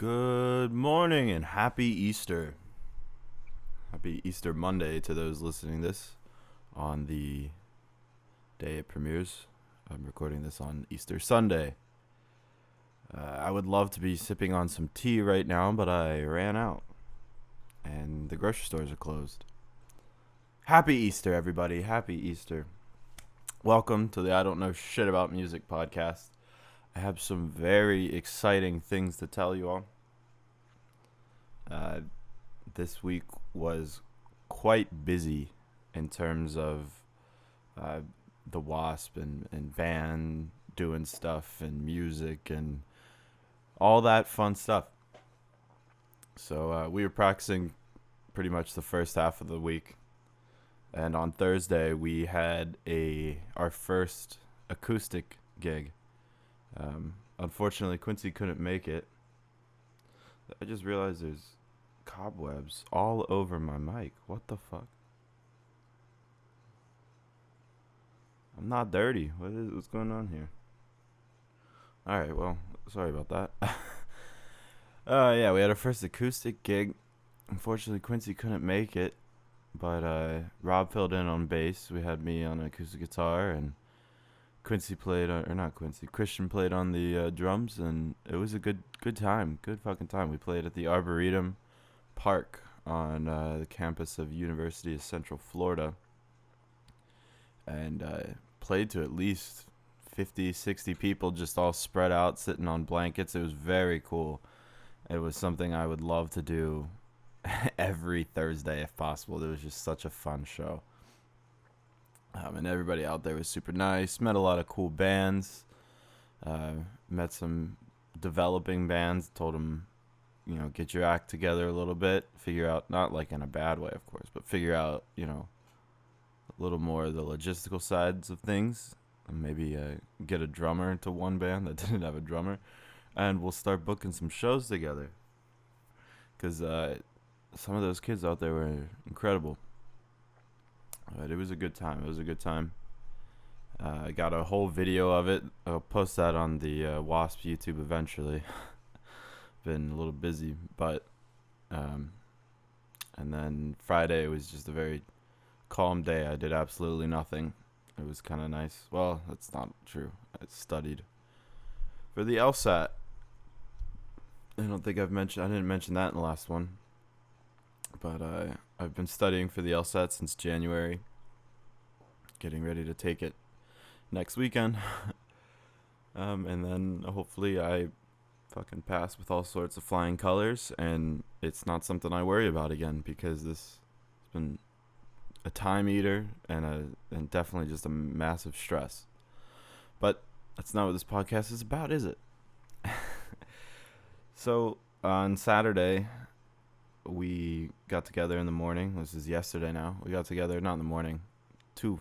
Good morning and happy Easter. Happy Easter Monday to those listening this on the day it premieres. I'm recording this on Easter Sunday. I would love to be sipping on some tea right now, but I ran out and the grocery stores are closed. Happy Easter, everybody. Happy Easter. Welcome to the I Don't Know Shit About Music podcast. I have some very exciting things to tell you all. This week was quite busy in terms of the Wasp and band doing stuff and music and all that fun stuff. So we were practicing pretty much the first half of the week. And on Thursday, we had our first acoustic gig. Unfortunately, Quincy couldn't make it. I just realized there's cobwebs all over my mic. What the fuck? I'm not dirty. What's going on here? Alright, well, sorry about that. Yeah, we had our first acoustic gig. Unfortunately, Quincy couldn't make it. But Rob filled in on bass. We had me on acoustic guitar, and Christian played on the drums, and it was a good time, good fucking time. We played at the Arboretum Park on the campus of University of Central Florida, and played to at least 50, 60 people just all spread out, sitting on blankets. It was very cool. It was something I would love to do every Thursday if possible. It was just such a fun show. And everybody out there was super nice. Met a lot of cool bands. Met some developing bands. Told them, get your act together a little bit. Figure out, not like in a bad way, of course, but figure out, a little more of the logistical sides of things. And maybe get a drummer to one band that didn't have a drummer. And we'll start booking some shows together. Because some of those kids out there were incredible. But it was a good time. I got a whole video of it. I'll post that on the Wasp YouTube eventually. Been a little busy, but and then Friday was just a very calm day. I did absolutely nothing. It was kind of nice. Well, that's not true. I studied for the LSAT. I didn't mention that in the last one. But I've been studying for the LSAT since January. Getting ready to take it next weekend. And then hopefully I fucking pass with all sorts of flying colors. And it's not something I worry about again, because this has been a time eater and definitely just a massive stress. But that's not what this podcast is about, is it? So on Saturday, we got together in the morning. This is yesterday now. We got together, not in the morning, 2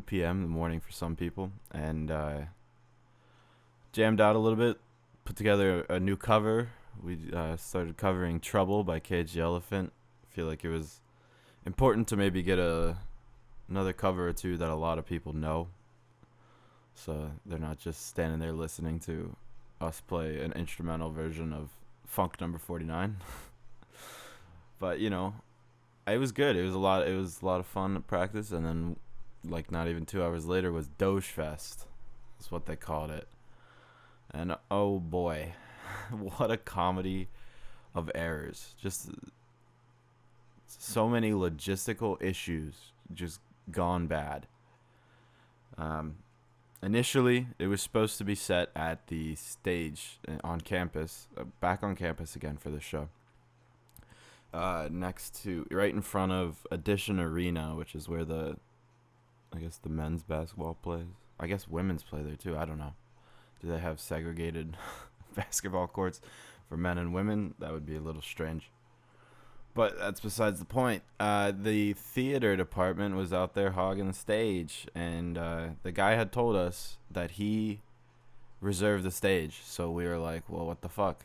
p.m. in the morning for some people, and jammed out a little bit, put together a new cover. We started covering Trouble by Cage the Elephant. I feel like it was important to maybe get another cover or two that a lot of people know, so they're not just standing there listening to us play an instrumental version of Funk Number 49. But it was good. It was a lot of fun to practice, and then not even 2 hours later was Doge Fest. That's what they called it. And oh boy, what a comedy of errors. Just so many logistical issues just gone bad. Initially, it was supposed to be set at the stage on campus, back on campus again for the show. Right in front of Addition Arena, which is where the men's basketball plays. I guess women's play there too. I don't know. Do they have segregated basketball courts for men and women? That would be a little strange. But that's besides the point. The theater department was out there hogging the stage, and the guy had told us that he reserved the stage. So we were like, well, what the fuck?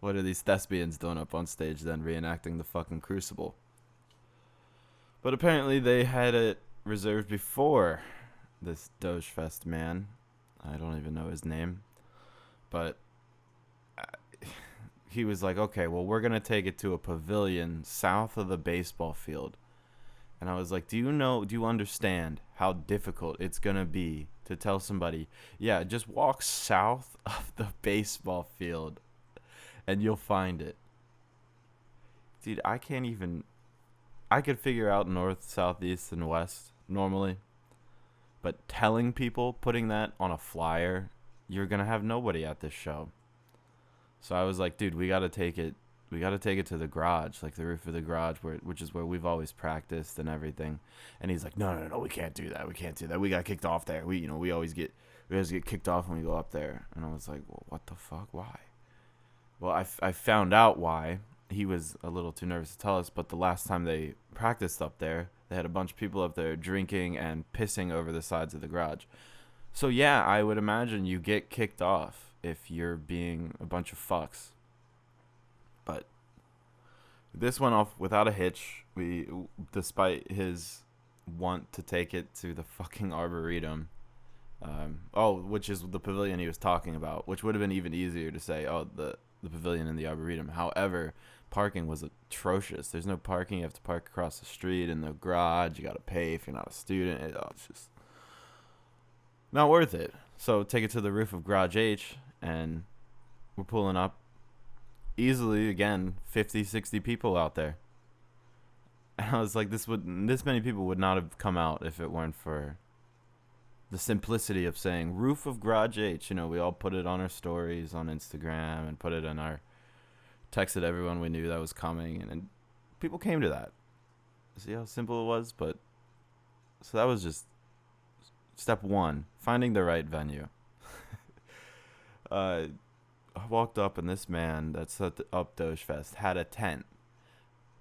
What are these thespians doing up on stage then, reenacting the fucking Crucible? But apparently they had it reserved before this Doge Fest man. I don't even know his name. But he was like, okay, well, we're going to take it to a pavilion south of the baseball field. And I was like, do you understand how difficult it's going to be to tell somebody, yeah, just walk south of the baseball field and you'll find it. Dude, I could figure out north, south, east, and west normally. But telling people, putting that on a flyer, you're going to have nobody at this show. So I was like, dude, we got to take it to the garage, like the roof of the garage, which is where we've always practiced and everything. And he's like, no, we can't do that. We can't do that. We got kicked off there. We always get kicked off when we go up there. And I was like, well, what the fuck? Why? Well, I found out why. He was a little too nervous to tell us, but the last time they practiced up there, they had a bunch of people up there drinking and pissing over the sides of the garage. So yeah, I would imagine you get kicked off if you're being a bunch of fucks. But this went off without a hitch. Despite his want to take it to the fucking Arboretum, which is the pavilion he was talking about, which would have been even easier to say, the pavilion in the Arboretum. However, parking was atrocious. There's no parking. You have to park across the street in the garage. You got to pay if you're not a student. It's just not worth it. So take it to the roof of Garage H, and we're pulling up. Easily, again, 50, 60 people out there. And I was like, this many people would not have come out if it weren't for the simplicity of saying roof of Garage H. We all put it on our stories on Instagram and put it in our texted everyone we knew that was coming, and people came to that. See how simple it was? But so that was just step one, finding the right venue. I walked up, and this man that set up Doge Fest had a tent,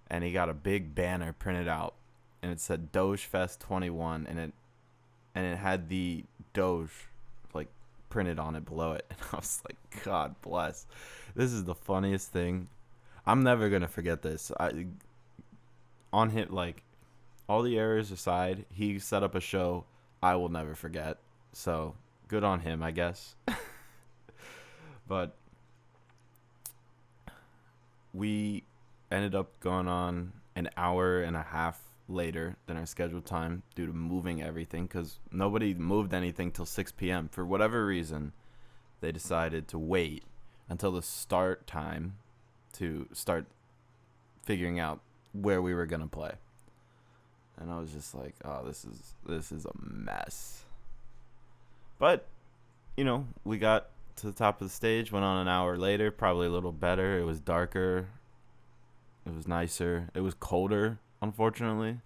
and he got a big banner printed out, and it said Doge Fest 21, and it had the Doge like printed on it below it. And I was like, God bless. This is the funniest thing. I'm never gonna forget this. On him, like, all the errors aside, he set up a show I will never forget. So good on him, I guess. But we ended up going on an hour and a half later than our scheduled time due to moving everything, because nobody moved anything till 6 p.m. For whatever reason, they decided to wait until the start time to start figuring out where we were going to play. And I was just like, oh, this is a mess. But, we got to the top of the stage, went on an hour later, probably a little better. It was darker. It was nicer. It was colder, unfortunately.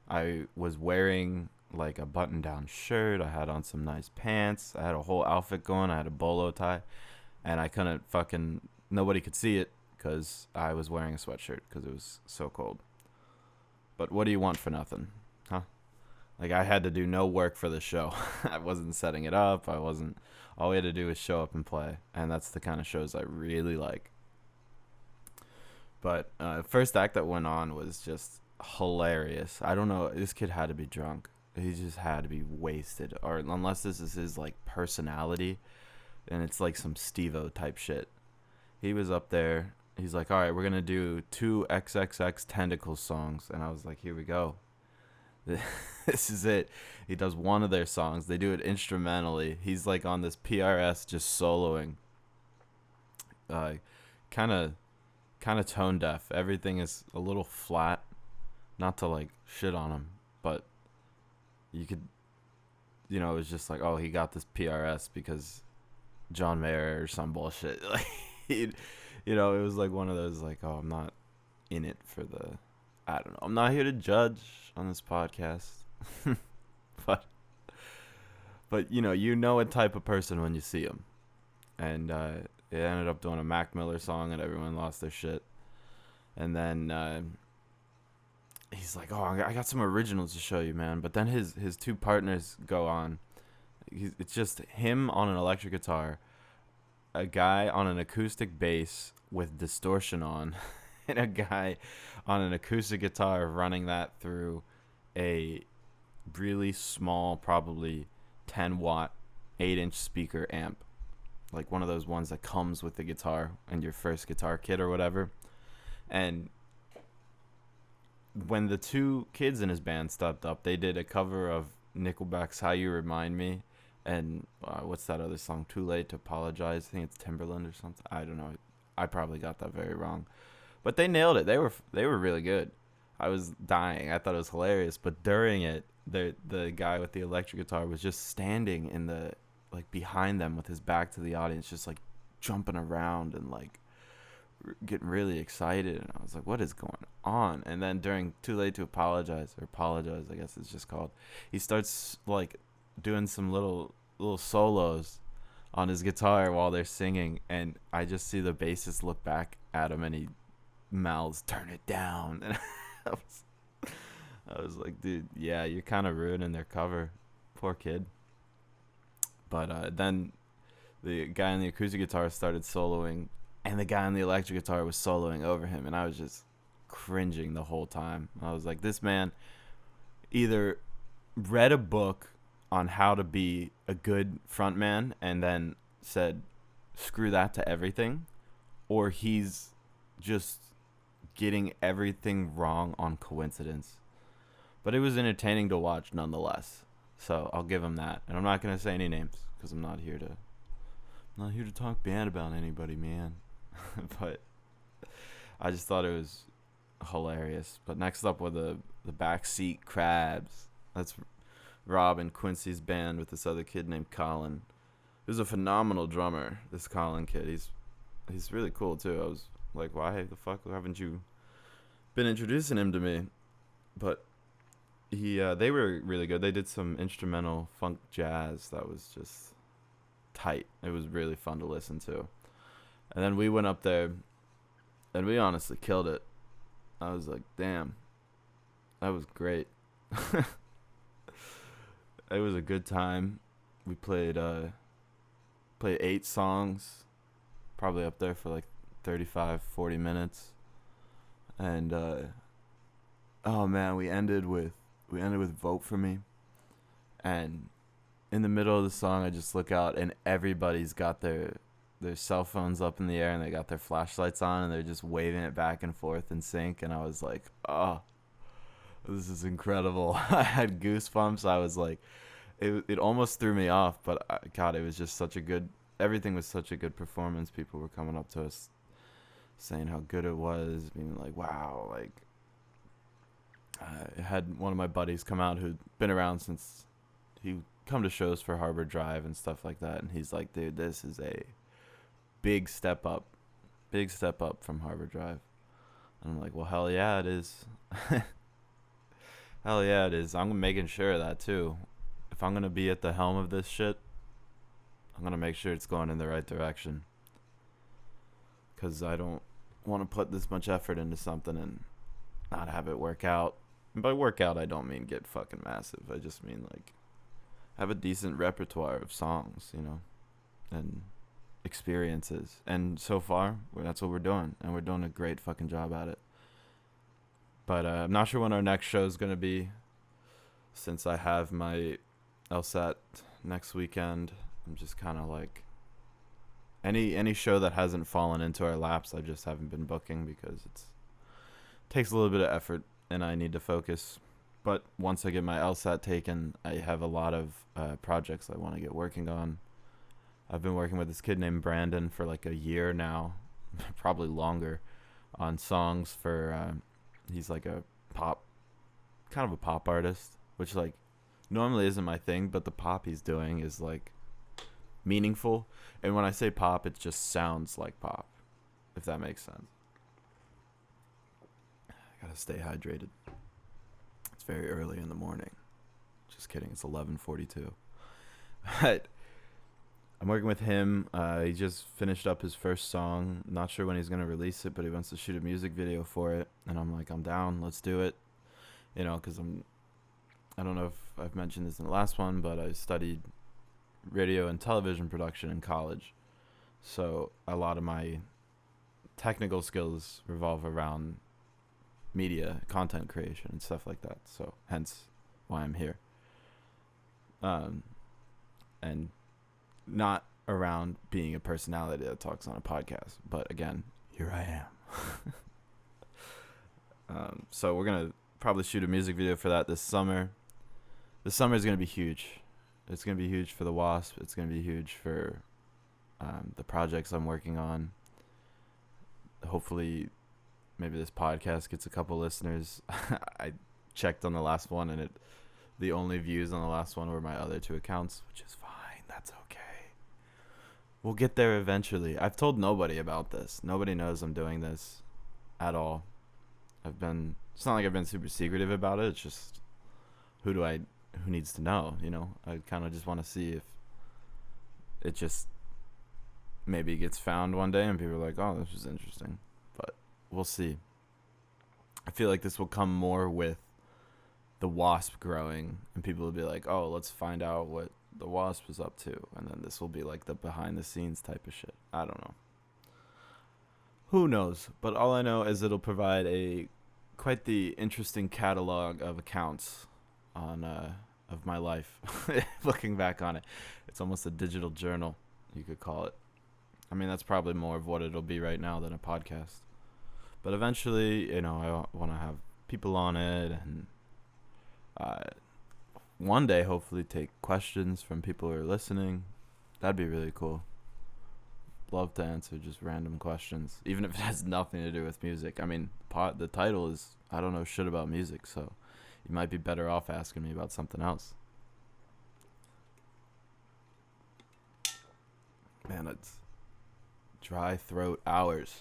I was wearing like a button-down shirt. I had on some nice pants. I had a whole outfit going. I had a bolo tie. And I couldn't nobody could see it because I was wearing a sweatshirt because it was so cold. But what do you want for nothing? Huh? Like, I had to do no work for the show. I wasn't setting it up. All we had to do was show up and play. And that's the kind of shows I really like. But first act that went on was just hilarious. I don't know. This kid had to be drunk. He just had to be wasted. Or unless this is his, like, personality. And it's like some Steve-O type shit. He was up there. He's like, all right, we're going to do 2 XXX Tentacles songs. And I was like, here we go. This is it. He does one of their songs. They do it instrumentally. He's like on this PRS just soloing. Kind of tone deaf. Everything is a little flat. Not to like shit on him, but you could, it was just like, oh, he got this PRS because John Mayer or some bullshit. Like, it was like one of those like, oh, I'm not in it for the, I don't know. I'm not here to judge on this podcast. but you know a type of person when you see him. And it ended up doing a Mac Miller song and everyone lost their shit. And then he's like, oh, I got some originals to show you, man. But then his 2 partners go on. It's just him on an electric guitar, a guy on an acoustic bass with distortion on, and a guy on an acoustic guitar running that through a really small, probably 10 watt 8-inch speaker amp. like one of those ones that comes with the guitar and your first guitar kit or whatever. And when the two kids in his band stepped up, they did a cover of Nickelback's "How You Remind Me," and what's that other song? "Too Late to Apologize." I think it's Timberland or something. I don't know. I probably got that very wrong, but they nailed it. They were really good. I was dying. I thought it was hilarious. But during it, the guy with the electric guitar was just standing in the like behind them with his back to the audience, just like jumping around and like getting really excited. And I was like, what is going on? And then during "Too Late to Apologize," or "Apologize," I guess it's just called, he starts like doing some little solos on his guitar while they're singing, and I just see the bassist look back at him and he mouths, "Turn it down." And I was like, dude, yeah, you're kind of ruining their cover. Poor kid. But then the guy on the acoustic guitar started soloing, and the guy on the electric guitar was soloing over him, and I was just cringing the whole time. I was like, this man either read a book on how to be a good frontman and then said, screw that to everything, or he's just getting everything wrong on coincidence. But it was entertaining to watch nonetheless. So I'll give him that. And I'm not gonna say any names because I'm not here to talk bad about anybody, man. But I just thought it was hilarious. But next up were the Backseat Crabs. That's Rob and Quincy's band with this other kid named Colin. He's a phenomenal drummer, this Colin kid. He's really cool too. I was like, why the fuck haven't you been introducing him to me? But they were really good. They did some instrumental funk jazz that was just tight. It was really fun to listen to. And then we went up there, and we honestly killed it. I was like, damn, that was great. It was a good time. We played 8 songs, probably up there for like 35-40 minutes. And oh man, we ended with "Vote for Me." And in the middle of the song, I just look out and everybody's got their cell phones up in the air and they got their flashlights on and they're just waving it back and forth in sync. And I was like, oh, this is incredible. I had goosebumps. I was like, it almost threw me off, but God, it was just everything was such a good performance. People were coming up to us saying how good it was, being like, wow, like, I had one of my buddies come out who'd been around since he come to shows for Harbor Drive and stuff like that, and he's like, dude, this is a big step up from Harbor Drive. And I'm like, well, hell yeah, it is. Hell yeah, it is. I'm making sure of that too. If I'm gonna be at the helm of this shit, I'm gonna make sure it's going in the right direction, because I don't want to put this much effort into something and not have it work out. And by work out, I don't mean get fucking massive. I just mean like have a decent repertoire of songs, and experiences. And so far, that's what we're doing, and we're doing a great fucking job at it. But I'm not sure when our next show is gonna be, since I have my LSAT next weekend. I'm just kind of like, any show that hasn't fallen into our laps, I just haven't been booking because it takes a little bit of effort and I need to focus. But once I get my LSAT taken, I have a lot of projects I want to get working on. I've been working with this kid named Brandon for like a year now, probably longer, on songs for, he's like a pop artist, which like normally isn't my thing, but the pop he's doing is like meaningful. And when I say pop, it just sounds like pop, if that makes sense. I gotta stay hydrated. It's very early in the morning. Just kidding, it's 11:42. But I'm working with him. He just finished up his first song. Not sure when he's gonna release it, but he wants to shoot a music video for it. And I'm like, I'm down, let's do it. Because I don't know if I've mentioned this in the last one, but I studied radio and television production in college. So a lot of my technical skills revolve around media, content creation, and stuff like that. So hence why I'm here. And not around being a personality that talks on a podcast. But again, here I am. So we're going to probably shoot a music video for that this summer. This summer is going to be huge. It's going to be huge for the Wasp. It's going to be huge for the projects I'm working on. Hopefully, maybe this podcast gets a couple listeners. I checked on the last one, and the only views on the last one were my other 2 accounts, which is fine. That's okay. We'll get there eventually. I've told nobody about this. Nobody knows I'm doing this at all. It's not like I've been super secretive about it. It's just, who needs to know, you know? I kind of just want to see if it just maybe gets found one day and people are like, oh, this was interesting. But we'll see. I feel like this will come more with the Wasp growing, and people will be like, oh, let's find out what the Wasp is up to. And then this will be like the behind the scenes type of shit. I don't know. Who knows? But all I know is it'll provide quite the interesting catalog of accounts of my life. Looking back on it, it's almost a digital journal, you could call it. I mean, that's probably more of what it'll be right now than a podcast. But eventually, you know, I want to have people on it, and one day hopefully take questions from people who are listening. That'd be really cool. Love to answer just random questions, even if it has nothing to do with music. I mean, the title is I don't know shit about music, so you might be better off asking me about something else. Man, it's dry throat hours.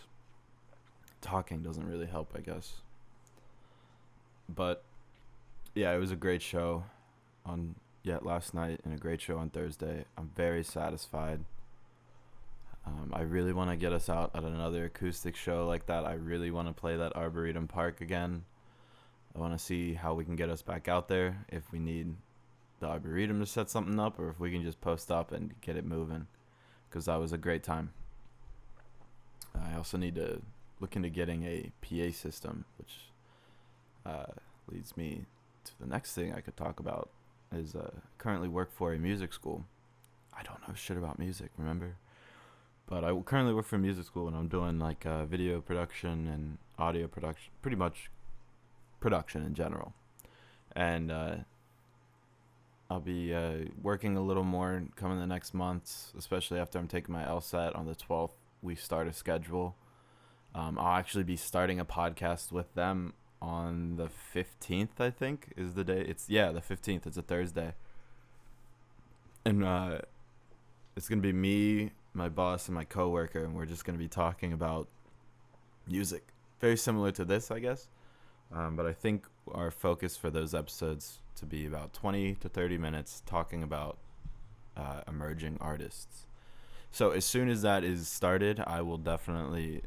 Talking doesn't really help, I guess. But yeah, it was a great show last night, and a great show on Thursday. I'm very satisfied. I really want to get us out at another acoustic show like that. I really want to play that Arboretum Park again. I want to see how we can get us back out there, if we need the Arboretum to set something up, or if we can just post up and get it moving, because that was a great time. I also need to look into getting a PA system, which leads me to the next thing I could talk about. Is currently work for a music school. I don't know shit about music, remember? But I currently work for a music school, and I'm doing like video production and audio production, pretty much production in general. And I'll be working a little more coming the next months, especially after I'm taking my LSAT on the 12th. We start a schedule. I'll actually be starting a podcast with them on the 15th, I think, is the day. The 15th. It's a Thursday. And it's going to be me, my boss, and my coworker, and we're just going to be talking about music. Very similar to this, I guess. But I think our focus for those episodes to be about 20 to 30 minutes talking about emerging artists. So as soon as that is started, I will definitely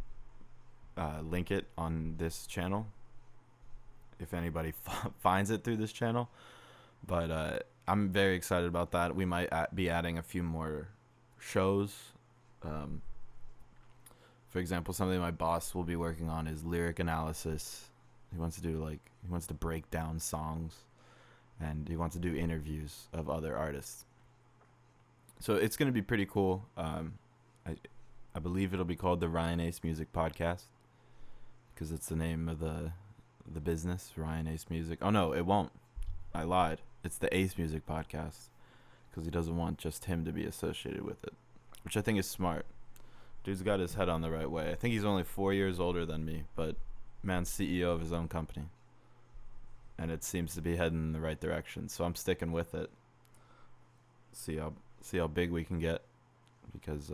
link it on this channel, if anybody finds it through this channel. But I'm very excited about that. We might be adding a few more shows. For example, something my boss will be working on is lyric analysis. He wants to break down songs, and he wants to do interviews of other artists. So it's going to be pretty cool. I believe it'll be called the Ryan Ace Music Podcast, because it's the name of the business, Ryan Ace Music. Oh no, it won't. I lied. It's the Ace Music Podcast, because he doesn't want just him to be associated with it, which I think is smart. Dude's got his head on the right way. I think he's only 4 years older than me, but man's CEO of his own company, and it seems to be heading in the right direction. So I'm sticking with it. See how big we can get, because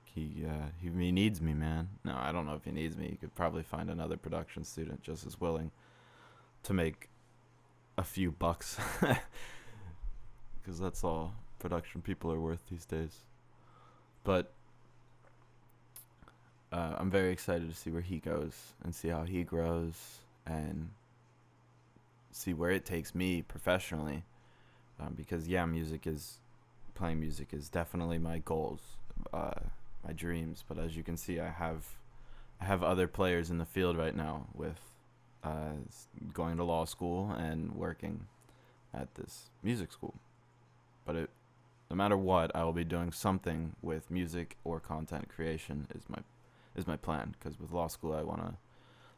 he needs me, man. No, I don't know if he needs me. He could probably find another production student just as willing to make a few bucks, because that's all production people are worth these days. But I'm very excited to see where he goes and see how he grows and see where it takes me professionally. Because playing music is definitely my goals, my dreams. But as you can see, I have other players in the field right now with going to law school and working at this music school. But no matter what, I will be doing something with music or content creation is my plan. Because with law school, I want to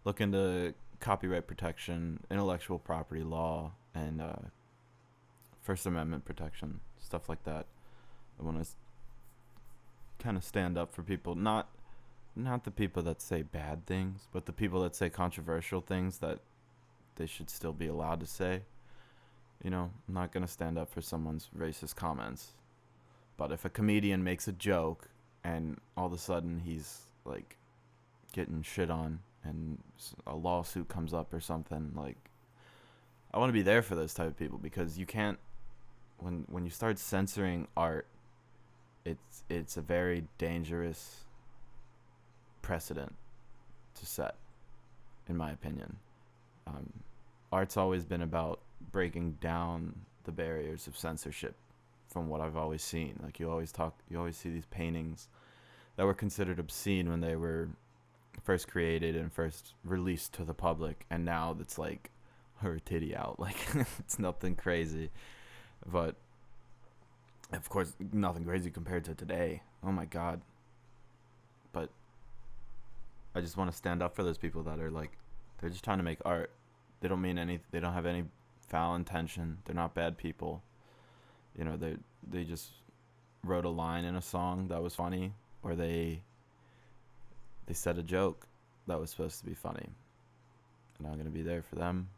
look into copyright protection, intellectual property law, and First Amendment protection, stuff like that. I want to kind of stand up for people, not the people that say bad things, but the people that say controversial things that they should still be allowed to say. You know, I'm not going to stand up for someone's racist comments. But if a comedian makes a joke and all of a sudden he's like getting shit on and a lawsuit comes up or something, like, I want to be there for those type of people, because you can't, when you start censoring art, it's a very dangerous precedent to set, in my opinion. Art's always been about breaking down the barriers of censorship, from what I've always seen. Like, you always see these paintings that were considered obscene when they were first created and first released to the public, and now it's like her titty out. Like, it's nothing crazy, but of course nothing crazy compared to today. Oh my god. But I just want to stand up for those people that are like, they're just trying to make art. They don't mean any. They don't have any foul intention. They're not bad people. You know, they just wrote a line in a song that was funny, or they said a joke that was supposed to be funny. And I'm gonna be there for them.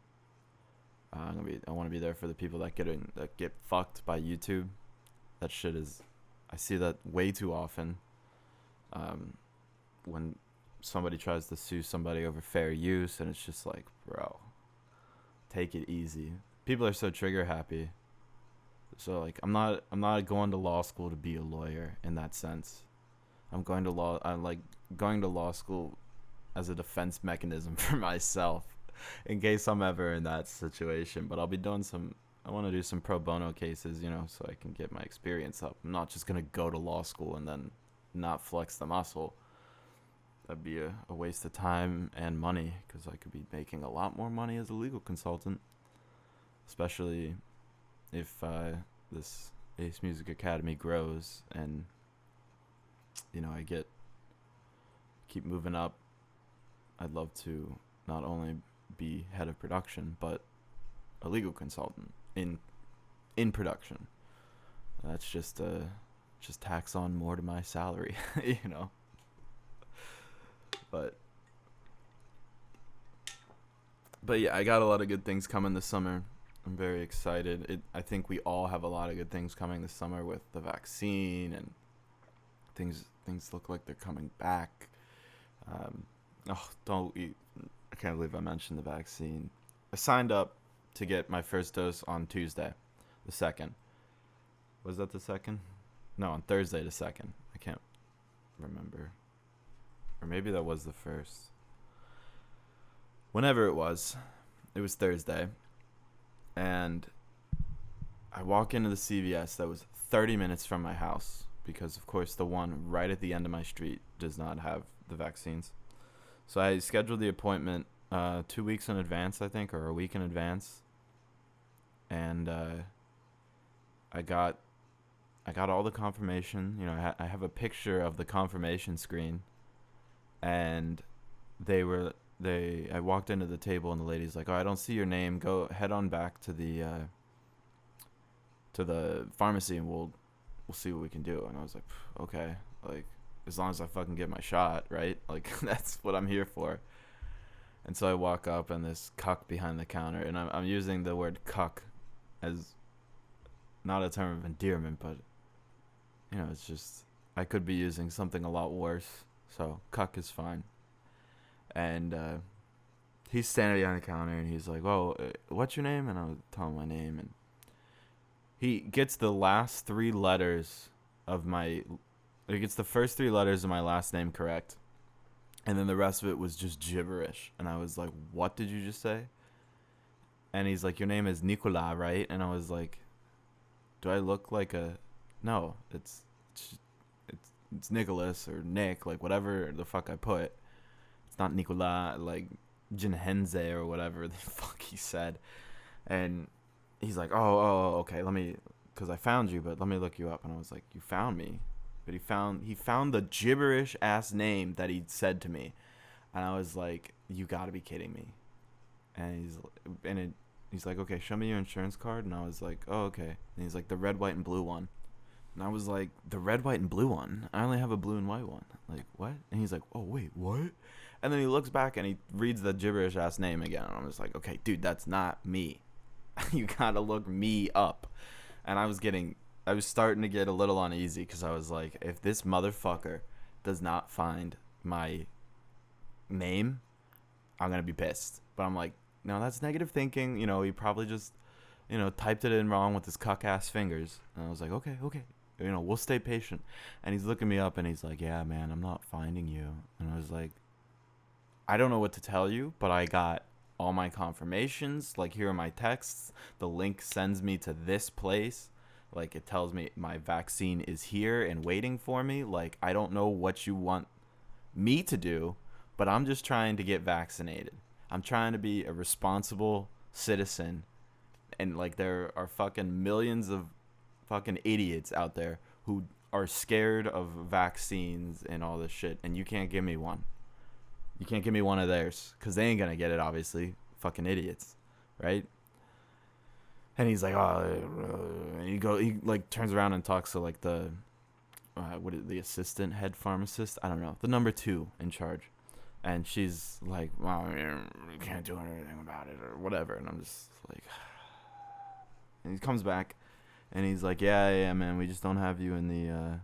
I want to be there for the people that get fucked by YouTube. That shit is, I see that way too often. When somebody tries to sue somebody over fair use, and it's just like, bro, take it easy. People are so trigger happy. So like, I'm not going to law school to be a lawyer in that sense. I'm like going to law school as a defense mechanism for myself, in case I'm ever in that situation. But I'll be doing I want to do some pro bono cases, you know, so I can get my experience up. I'm not just going to go to law school and then not flex the muscle. That'd be a waste of time and money, because I could be making a lot more money as a legal consultant, especially if this Ace Music Academy grows and, you know, I keep moving up. I'd love to not only be head of production, but a legal consultant in production. That's just tax on more to my salary, you know. But yeah, I got a lot of good things coming this summer. I'm very excited. I think we all have a lot of good things coming this summer with the vaccine, and things look like they're coming back. I can't believe I mentioned the vaccine. I signed up to get my first dose on Tuesday, the 2nd. Was that the 2nd? No, on Thursday the 2nd. I can't remember. Or maybe that was the 1st. Whenever it was Thursday. And I walk into the CVS that was 30 minutes from my house, because of course the one right at the end of my street does not have the vaccines. So I scheduled the appointment 2 weeks in advance, I think, or a week in advance. And I got all the confirmation. You know, I have a picture of the confirmation screen, and I walked into the table, and the lady's like, "Oh, I don't see your name. Go head on back to the pharmacy, and we'll see what we can do." And I was like, "Okay, like, as long as I fucking get my shot, right? Like, that's what I'm here for." And so I walk up, and this cuck behind the counter, and I'm using the word cuck as not a term of endearment, but, you know, it's just, I could be using something a lot worse, so cuck is fine. And he's standing behind the counter, and he's like, "Well, what's your name?" And I was telling him my name, and he gets the last 3 letters of he gets the first 3 letters of my last name correct, and then the rest of it was just gibberish. And I was like, "What did you just say?" And he's like, "Your name is Nicola, right?" And I was like, "Do I look like a..." No, it's Nicholas or Nick, like whatever the fuck I put. It's not Nicola, like Jinhenze or whatever the fuck he said. And he's like, oh, okay, let me because I found you, but let me look you up. And I was like, you found me? But he found the gibberish ass name that he said to me. And I was like, you gotta be kidding me. And he's like, okay, show me your insurance card. And I was like, oh, okay. And he's like, the red, white, and blue one. And I was like, the red, white, and blue one? I only have a blue and white one. Like, what? And he's like, oh, wait, what? And then he looks back and he reads the gibberish ass name again. And I'm just like, okay, dude, that's not me. You gotta look me up. And I was starting to get a little uneasy because I was like, if this motherfucker does not find my name, I'm gonna be pissed. But I'm like, no, that's negative thinking. You know, he probably just, you know, typed it in wrong with his cuck ass fingers. And I was like, okay, you know, we'll stay patient. And he's looking me up and he's like, yeah, man, I'm not finding you. And I was like, I don't know what to tell you, but I got all my confirmations. Like, here are my texts. The link sends me to this place. Like, it tells me my vaccine is here and waiting for me. Like, I don't know what you want me to do, but I'm just trying to get vaccinated. I'm trying to be a responsible citizen. And, like, there are fucking millions of fucking idiots out there who are scared of vaccines and all this shit. And you can't give me one. You can't give me one of theirs. Because they ain't going to get it, obviously. Fucking idiots. Right? And he's like, oh, and he like turns around and talks to like the assistant head pharmacist. I don't know, the number 2 in charge. And she's like, well, you can't do anything about it or whatever. And I'm just like, and he comes back and he's like, yeah, man, we just don't have you in the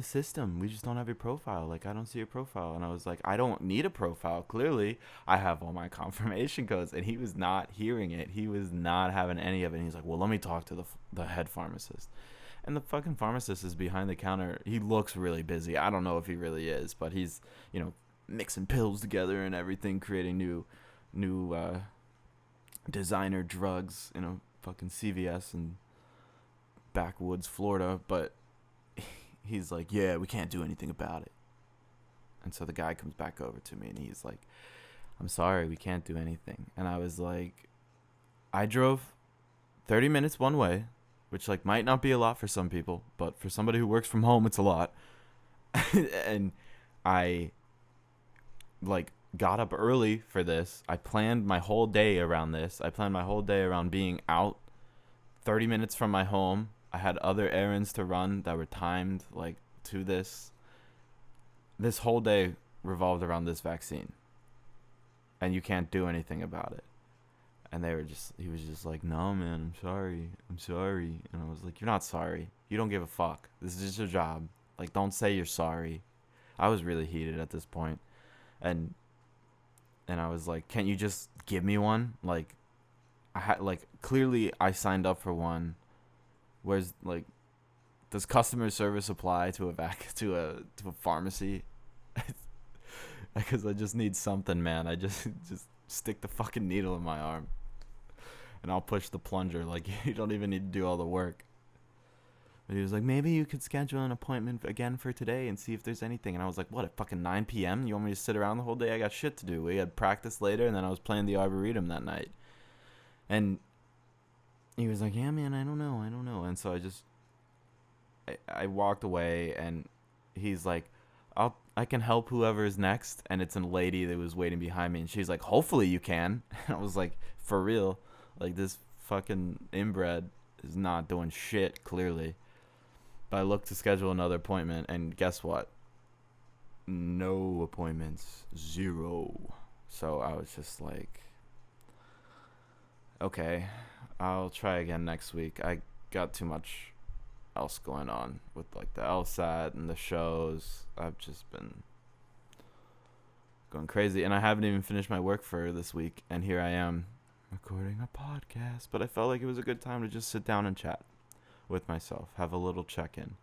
system. We just don't have your profile. Like, I don't see your profile. And I was like, I don't need a profile. Clearly, I have all my confirmation codes. And he was not hearing it. He was not having any of it. And he's like, well, let me talk to the head pharmacist. And the fucking pharmacist is behind the counter. He looks really busy. I don't know if he really is, but he's, you know, mixing pills together and everything, creating new designer drugs, you know, fucking CVS in backwoods Florida. But he's like, yeah, we can't do anything about it. And so the guy comes back over to me and he's like, I'm sorry, we can't do anything. And I was like, I drove 30 minutes one way, which like might not be a lot for some people, but for somebody who works from home, it's a lot. And I like got up early for this. I planned my whole day around this. I planned my whole day around being out 30 minutes from my home. I had other errands to run that were timed like to this. This whole day revolved around this vaccine. And you can't do anything about it. And he was just like, no, man, I'm sorry. And I was like, you're not sorry. You don't give a fuck. This is just your job. Like, don't say you're sorry. I was really heated at this point. And I was like, can't you just give me one? Like, clearly I signed up for one. Where's, like, does customer service apply to a pharmacy? Because I just need something, man. I just stick the fucking needle in my arm. And I'll push the plunger. Like, you don't even need to do all the work. But he was like, maybe you could schedule an appointment again for today and see if there's anything. And I was like, what, at fucking 9 p.m.? You want me to sit around the whole day? I got shit to do. We had practice later, and then I was playing the Arboretum that night. And he was like, yeah, man, I don't know. And so I walked away, and he's like, I can help whoever is next. And it's a lady that was waiting behind me, and she's like, hopefully you can. And I was like, for real? Like, this fucking inbred is not doing shit, clearly. But I looked to schedule another appointment, and guess what? No appointments. 0. So I was just like, okay, I'll try again next week. I got too much else going on with, like, the LSAT and the shows. I've just been going crazy, and I haven't even finished my work for this week, and here I am recording a podcast. But I felt like it was a good time to just sit down and chat with myself, have a little check-in.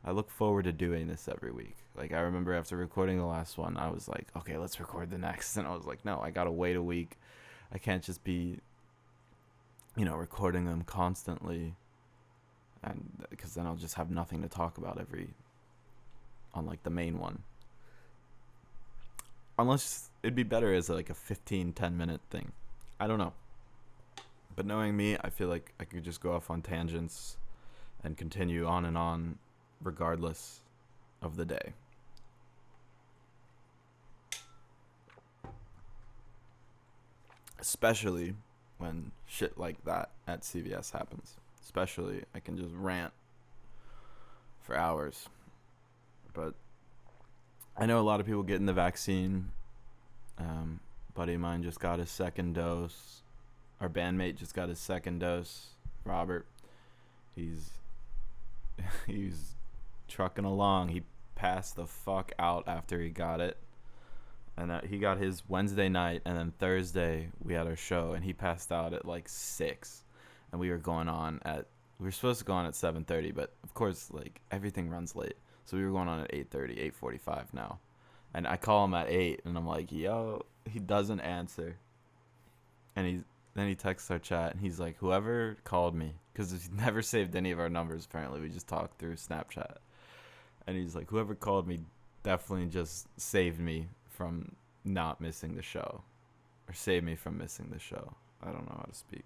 I look forward to doing this every week. Like, I remember after recording the last one, I was like, okay, let's record the next. And I was like, no, I gotta wait a week. I can't just be, you know, recording them constantly, and because then I'll just have nothing to talk about on like the main one. Unless it'd be better as like a 10 minute thing. I don't know. But knowing me, I feel like I could just go off on tangents and continue on and on regardless of the day. Especially when shit like that at CVS happens. Especially, I can just rant for hours. But I know a lot of people getting the vaccine. Buddy of mine just got his second dose. Our bandmate just got his second dose. Robert, he's trucking along. He passed the fuck out after he got it. And he got his Wednesday night, and then Thursday we had our show, and he passed out at like 6, and we were supposed to go on at 7:30, but of course, like, everything runs late, so we were going on at 8:30, 8:45 now, and I call him at 8, and I'm like, yo, he doesn't answer, and then he texts our chat, and he's like, whoever called me, because he's never saved any of our numbers. Apparently, we just talked through Snapchat, and he's like, whoever called me definitely just saved me from not missing the show, or save me from missing the show. I don't know how to speak,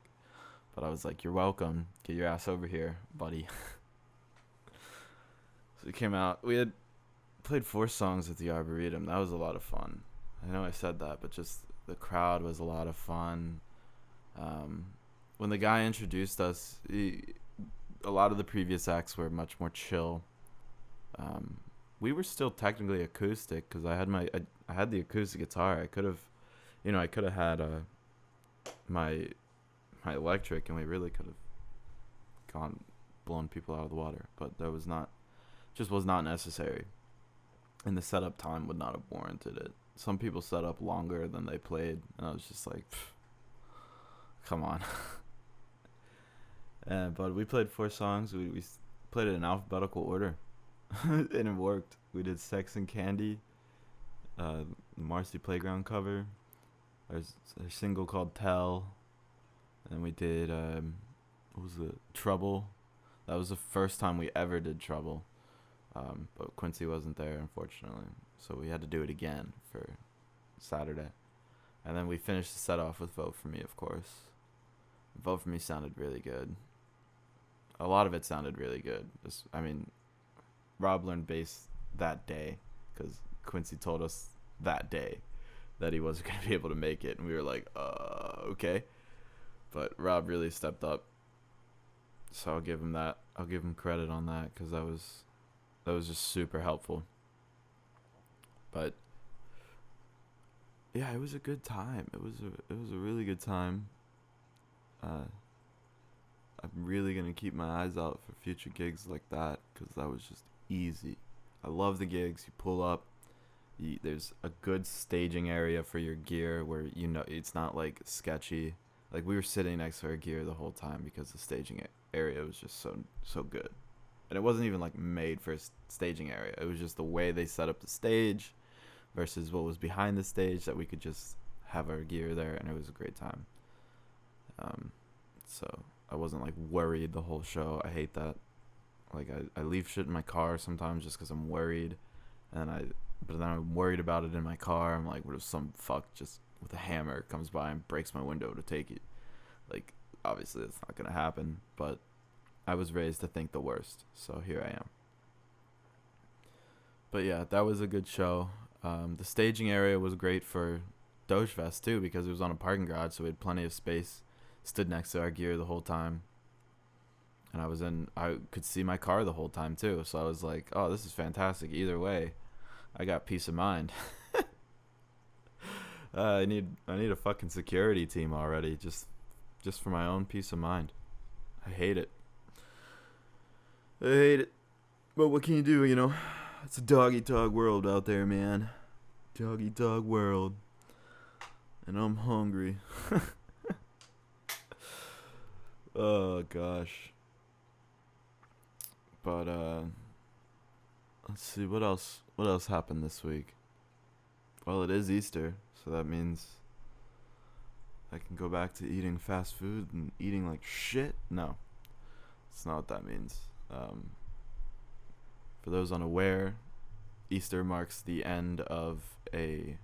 but I was like, you're welcome. Get your ass over here, buddy. So we came out. We had played 4 songs at the Arboretum. That was a lot of fun. I know I said that, but just the crowd was a lot of fun. When the guy introduced us, a lot of the previous acts were much more chill. We were still technically acoustic because I had the acoustic guitar. I could have had my electric, and we really could have blown people out of the water, but that was not necessary, and the setup time would not have warranted it. Some people set up longer than they played, and I was just like, come on. But we played 4 songs. We played it in alphabetical order. And it worked. We did Sex and Candy, the Marcy Playground cover, our single called Tell, and we did what was it, Trouble. That was the first time we ever did Trouble, but Quincy wasn't there, unfortunately, so we had to do it again for Saturday. And then we finished the set off with Vote For Me, of course. Vote For Me sounded really good. A lot of it sounded really good. Rob learned bass that day because Quincy told us that day that he wasn't going to be able to make it, and we were like, okay. But Rob really stepped up, so I'll give him that. I'll give him credit on that because that was just super helpful. But yeah, it was a good time. It was a really good time. I'm really going to keep my eyes out for future gigs like that because that was just easy. I love the gigs. You pull up, there's a good staging area for your gear where it's not like sketchy. Like, we were sitting next to our gear the whole time because the staging area was just so good. And it wasn't even like made for a staging area. It was just the way they set up the stage versus what was behind the stage that we could just have our gear there, and it was a great time. So I wasn't like worried the whole show. I hate that. Like, I leave shit in my car sometimes just because I'm worried, but then I'm worried about it in my car. I'm like, what if some fuck just with a hammer comes by and breaks my window to take it? Like, obviously that's not gonna happen, but I was raised to think the worst, so here I am. But yeah, that was a good show. The staging area was great for Doge Fest too because it was on a parking garage, so we had plenty of space. Stood next to our gear the whole time, and I could see my car the whole time too, so I was like, oh, this is fantastic. Either way, I got peace of mind. I need a fucking security team already, just for my own peace of mind. I hate it, but what can you do? It's a dog-eat-dog world out there, man. Dog-eat-dog world, and I'm hungry. Oh gosh. But let's see what else happened this week. Well, it is Easter, so that means I can go back to eating fast food and eating like shit. No, that's not what that means. For those unaware, Easter marks the end of a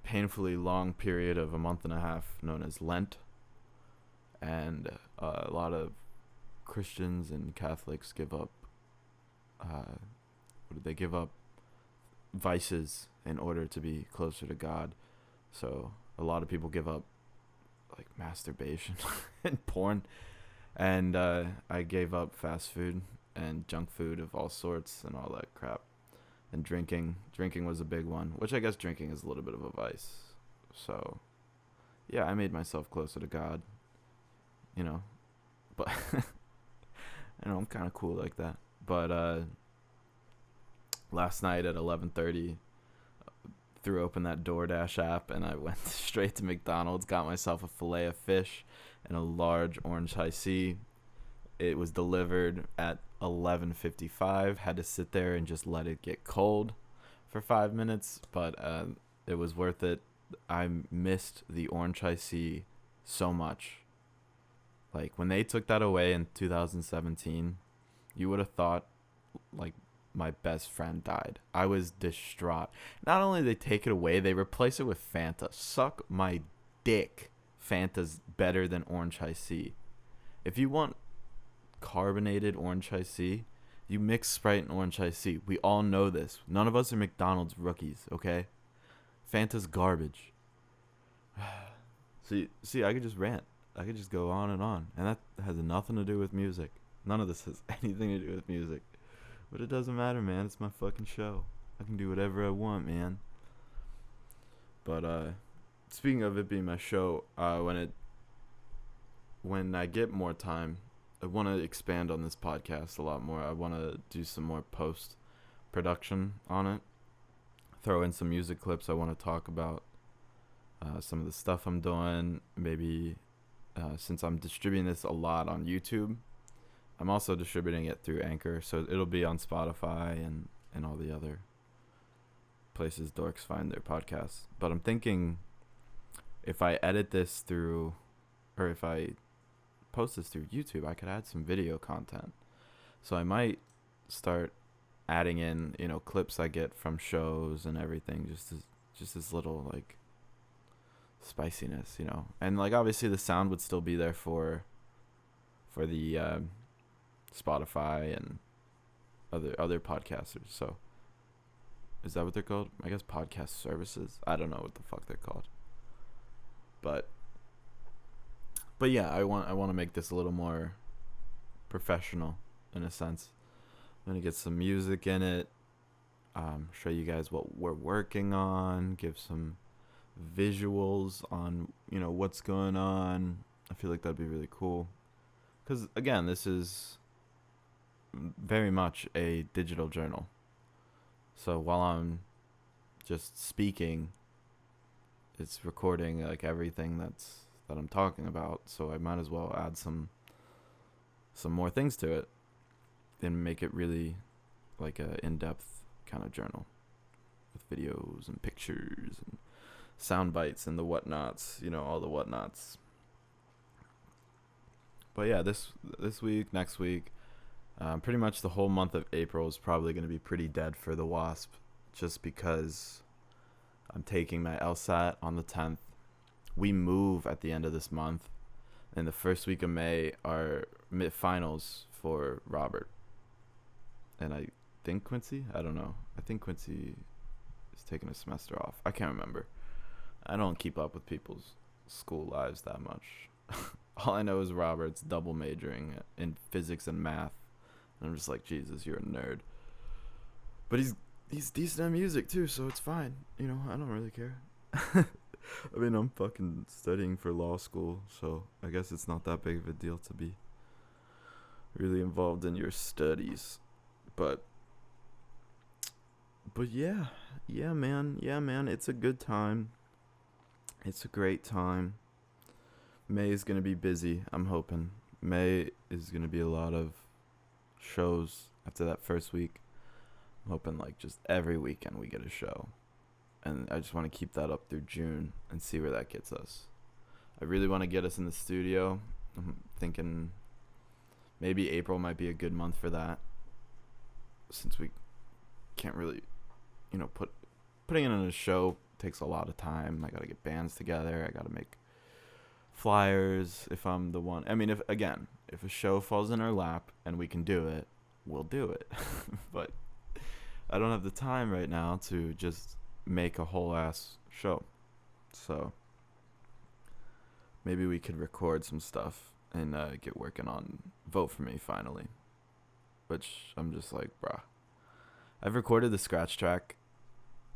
painfully long period of a month and a half known as Lent. and a lot of Christians and Catholics give up. What did they give up? Vices in order to be closer to God. So a lot of people give up like masturbation and porn, and I gave up fast food and junk food of all sorts and all that crap. And drinking was a big one, which I guess drinking is a little bit of a vice. So yeah, I made myself closer to God, you know. But I'm kind of cool like that. But last night at 11:30, threw open that DoorDash app and I went straight to McDonald's, got myself a fillet of fish and a large orange high C. It was delivered at 11:55. Had to sit there and just let it get cold for 5 minutes, but it was worth it. I missed the orange high C so much. Like when they took that away in 2017, you would have thought like my best friend died. I was distraught. Not only did they take it away, they replace it with Fanta. Suck my dick. Fanta's better than orange high C. If you want carbonated orange high C, you mix Sprite and orange high C. We all know this. None of us are McDonald's rookies, okay? Fanta's garbage. See, I could just rant. I could just go on. And that has nothing to do with music. None of this has anything to do with music. But it doesn't matter, man. It's my fucking show. I can do whatever I want, man. But speaking of it being my show, when I get more time, I want to expand on this podcast a lot more. I want to do some more post production on it. Throw in some music clips. I want to talk about some of the stuff I'm doing. Maybe since I'm distributing this a lot on YouTube, I'm also distributing it through Anchor, so it'll be on Spotify and all the other places dorks find their podcasts. But I'm thinking if I edit this through, or if I post this through YouTube, I could add some video content. So I might start adding in, clips I get from shows and everything, just this little like spiciness, And like obviously the sound would still be there for the Spotify and other podcasters. So is that what they're called? I guess podcast services. I don't know what the fuck they're called. But yeah, I want to make this a little more professional in a sense. I'm gonna get some music in it. Show you guys what we're working on. Give some visuals on what's going on. I feel like that'd be really cool. Because again, this is very much a digital journal. So while I'm just speaking, it's recording like everything that I'm talking about. So I might as well add some more things to it and make it really like a in-depth kind of journal with videos and pictures and sound bites and the whatnots, all the whatnots. But yeah, this week, next week, pretty much the whole month of April is probably going to be pretty dead for the Wasp, just because I'm taking my LSAT on the 10th. We move at the end of this month, and the first week of May are finals for Robert. And I think Quincy? I don't know. I think Quincy is taking a semester off. I can't remember. I don't keep up with people's school lives that much. All I know is Robert's double majoring in physics and math. And I'm just like, Jesus, you're a nerd. But he's decent at music too, so it's fine. I don't really care. I mean, I'm fucking studying for law school, so I guess it's not that big of a deal to be really involved in your studies. But yeah, man, it's a good time. It's a great time. May is going to be busy, I'm hoping. May is going to be a lot of shows after that first week. I'm hoping like just every weekend we get a show. And I just want to keep that up through June and see where that gets us. I really want to get us in the studio. I'm thinking maybe April might be a good month for that, since we can't really, putting it in a show takes a lot of time. I got to get bands together. I got to make flyers if I'm the one. I mean, if a show falls in our lap and we can do it, we'll do it. But I don't have the time right now to just make a whole ass show. So maybe we could record some stuff and get working on Vote For Me finally. Which I'm just like, bruh. I've recorded the scratch track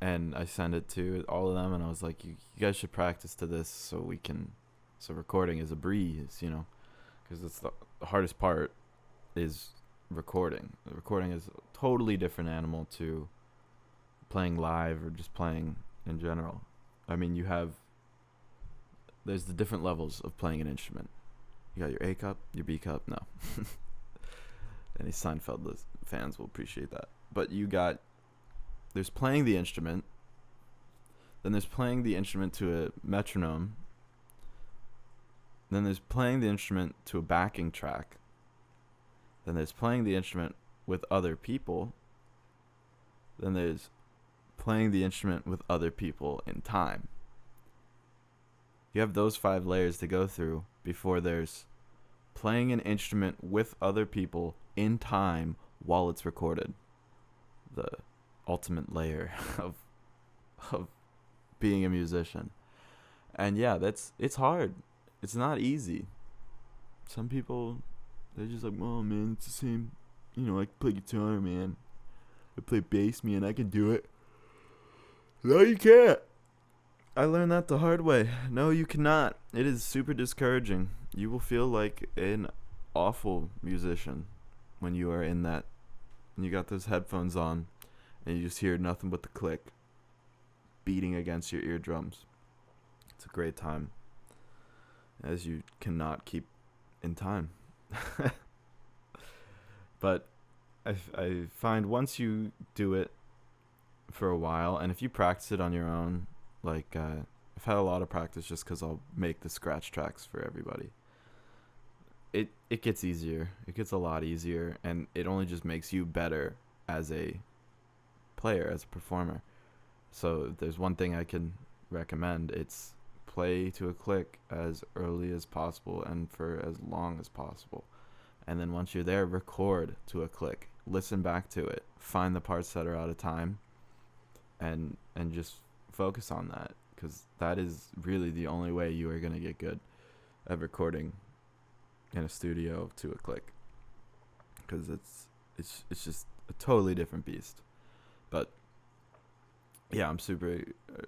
and I sent it to all of them and I was like, you guys should practice to this so recording is a breeze, because it's the hardest part is recording. Recording is a totally different animal to playing live or just playing in general. I mean, there's the different levels of playing an instrument. You got your A cup, your B cup, no. Any Seinfeld fans will appreciate that. But there's playing the instrument, then there's playing the instrument to a metronome, then there's playing the instrument to a backing track, then there's playing the instrument with other people, then there's playing the instrument with other people in time. You have those 5 layers to go through before there's playing an instrument with other people in time while it's recorded. The ultimate layer of being a musician. And yeah, it's hard. It's not easy. Some people, they're just like, oh man, it's the same. I can play guitar, man. I play bass, man. I can do it. No, you can't. I learned that the hard way. No, you cannot. It is super discouraging. You will feel like an awful musician when you are in that. And you got those headphones on and you just hear nothing but the click beating against your eardrums. It's a great time, as you cannot keep in time. But I find once you do it for a while, and if you practice it on your own, like I've had a lot of practice just because I'll make the scratch tracks for everybody. It gets easier. It gets a lot easier, and it only just makes you better as a player, as a performer. So if there's one thing I can recommend, it's play to a click as early as possible and for as long as possible. And then once you're there, record to a click. Listen back to it. Find the parts that are out of time and just focus on that, because that is really the only way you are going to get good at recording in a studio to a click, because it's just a totally different beast. But yeah,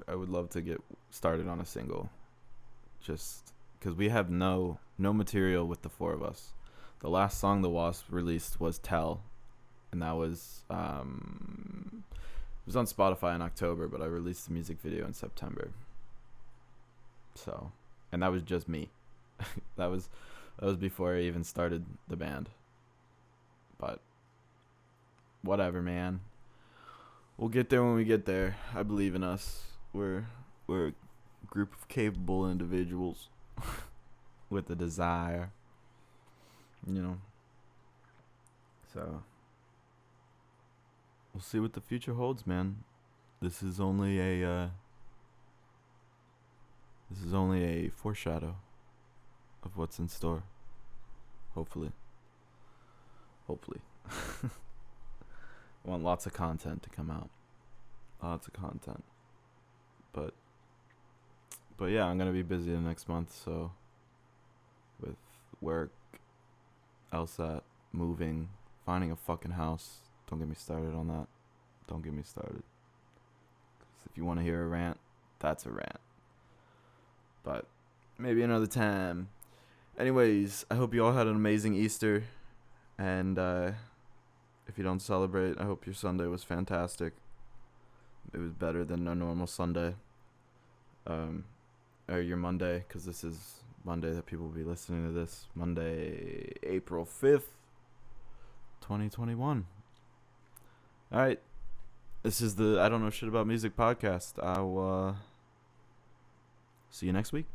I would love to get started on a single, just because we have no material with the 4 of us. The last song the Wasp released was Tell, and that was it was on Spotify in October, but I released the music video in September. So, and that was just me. that was before I even started the band. But whatever, man. We'll get there when we get there. I believe in us. We're a group of capable individuals with a desire. So we'll see what the future holds, man. This is only a foreshadow of what's in store. Hopefully. I want lots of content to come out. Lots of content. But yeah, I'm gonna be busy the next month, so with work, LSAT, moving, finding a fucking house. Don't get me started on that. Don't get me started. 'Cause if you want to hear a rant, that's a rant. But maybe another time. Anyways, I hope you all had an amazing Easter. And if you don't celebrate, I hope your Sunday was fantastic. It was better than a normal Sunday. Or your Monday, because this is Monday that people will be listening to this. Monday, April 5th, 2021. Alright. This is the I Don't Know Shit About Music podcast. I'll see you next week.